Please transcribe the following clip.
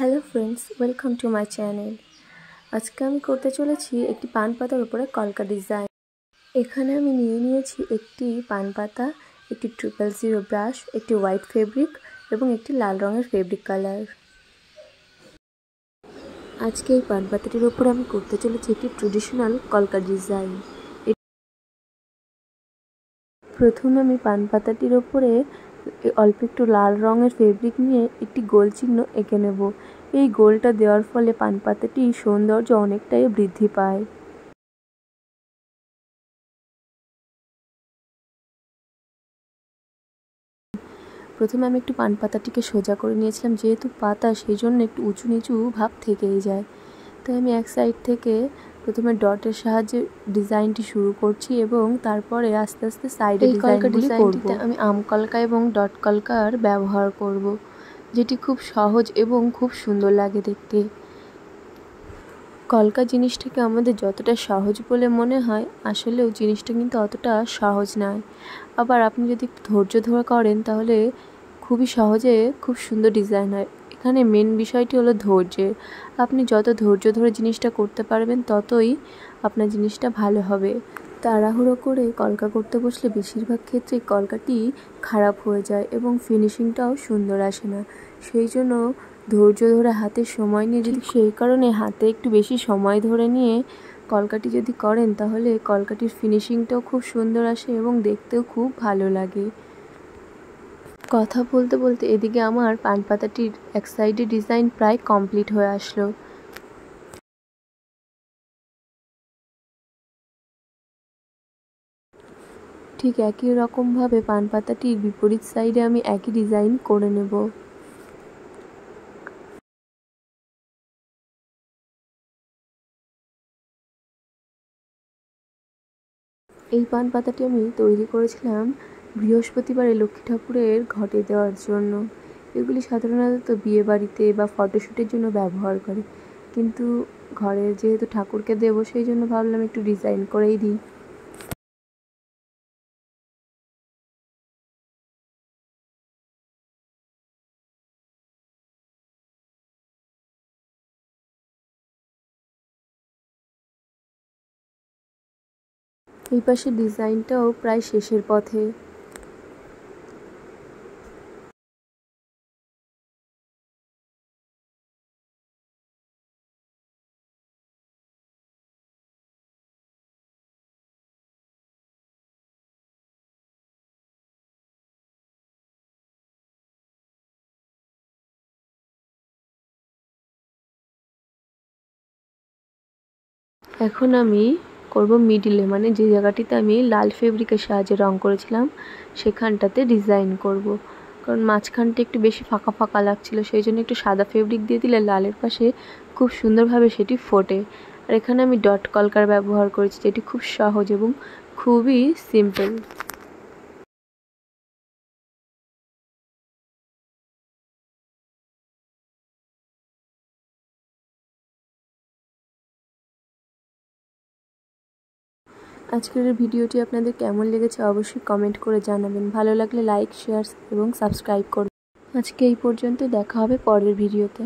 Hello friends, welcome to my channel. আজকে আমি করতে চলেছি একটি পান পাতার উপরে কলকা ডিজাইন। এখানে আমি নিয়েছি একটি পান পাতা, একটি 000 ব্রাশ, একটি হোয়াইট ফেব্রিক এবং একটি লাল রঙের ফেব্রিক কালার। আজকে এই পান পাতাটির উপরে আমি করতে চলেছি একটি ট্রেডিশনাল কলকা ডিজাইন। প্রথমে আমি পান পাতাটির ওপরে অল্প একটু লাল রঙের ফেব্রিক নিয়ে একটি গোল চিহ্ন এঁকে নেব। এই গোলটা দেওয়ার ফলে পান পাতাটির সৌন্দর্য অনেকটাই বৃদ্ধি পায়। প্রথমে আমি একটু পান পাতাটিকে সোজা করে নিয়েছিলাম, যেহেতু পাতা সেই জন্য একটু উঁচু নিচু ভাব থেকেই যায়। তাই আমি এক সাইড থেকে প্রথমে ডটের সাহায্যে ডিজাইনটি শুরু করছি এবং তারপরে আস্তে আস্তে সাইডে ডিজাইনগুলি করব। আমি আম কলকা এবং ডট কলকার ব্যবহার করব, যেটি খুব সহজ এবং খুব সুন্দর লাগে দেখতে। কলকা জিনিসটাকে আমাদের যতটা সহজ বলে মনে হয়, আসলেও জিনিসটা কিন্তু অতটা সহজ নয়। আবার আপনি যদি একটু ধৈর্য ধরে করেন তাহলে খুবই সহজে খুব সুন্দর ডিজাইন হয়। এখানে মেন বিষয়টি হলো ধৈর্যের। আপনি যত ধৈর্য ধরে জিনিসটা করতে পারবেন ততই আপনার জিনিসটা ভালো হবে। তাড়াহুড়ো করে কলকা করতে বসলে বেশিরভাগ ক্ষেত্রে কলকাটি খারাপ হয়ে যায় এবং ফিনিশিংটাও সুন্দর আসে না। সেই জন্য ধৈর্য ধরে হাতে সময় নিয়ে সেই কারণে হাতে একটু বেশি সময় ধরে নিয়ে কলকাটি যদি করেন তাহলে কলকাটির ফিনিশিংটাও খুব সুন্দর আসে এবং দেখতেও খুব ভালো লাগে। কথা বলতে বলতে এদিকে আমার পান পাতাটির এক সাইডে ডিজাইন প্রায় কমপ্লিট হয়ে আসলো। ঠিক একই রকমভাবে পান পাতাটির বিপরীত সাইডে আমি একই ডিজাইন করে নেব। এই পান পাতাটি আমি তৈরি করেছিলাম বৃহস্পতিবারে লক্ষ্মী ঠাকুরের ঘটে দেওয়ার জন্য। এগুলি সাধারণত বিয়ে বাড়িতে বা ফটোশ্যুটের জন্য ব্যবহার করে, কিন্তু ঘরে যেহেতু ঠাকুরকে দেবো সেই জন্য ভাবলাম একটু ডিজাইন করেই দিই। এই পাশের ডিজাইনটাও প্রায় শেষের পথে। এখন আমি করব মিডিলে, মানে যে জায়গাটিতে আমি লাল ফেব্রিকের সাহায্যে রং করেছিলাম সেখানটাতে ডিজাইন করব। কারণ মাঝখানটা একটু বেশি ফাঁকা ফাঁকা লাগছিল, সেই জন্য একটু সাদা ফেব্রিক দিয়ে দিলে লালের পাশে খুব সুন্দরভাবে সেটি ফোটে। আর এখানে আমি ডট কলকার ব্যবহার করেছি, যেটি খুব সহজ এবং খুবই সিম্পল। আজকের ভিডিওটি আপনাদের কেমন লেগেছে অবশ্যই কমেন্ট করে জানাবেন। ভালো লাগলে লাইক, শেয়ার এবং সাবস্ক্রাইব করবেন। আজকে এই পর্যন্ত, দেখা হবে পরের ভিডিওতে।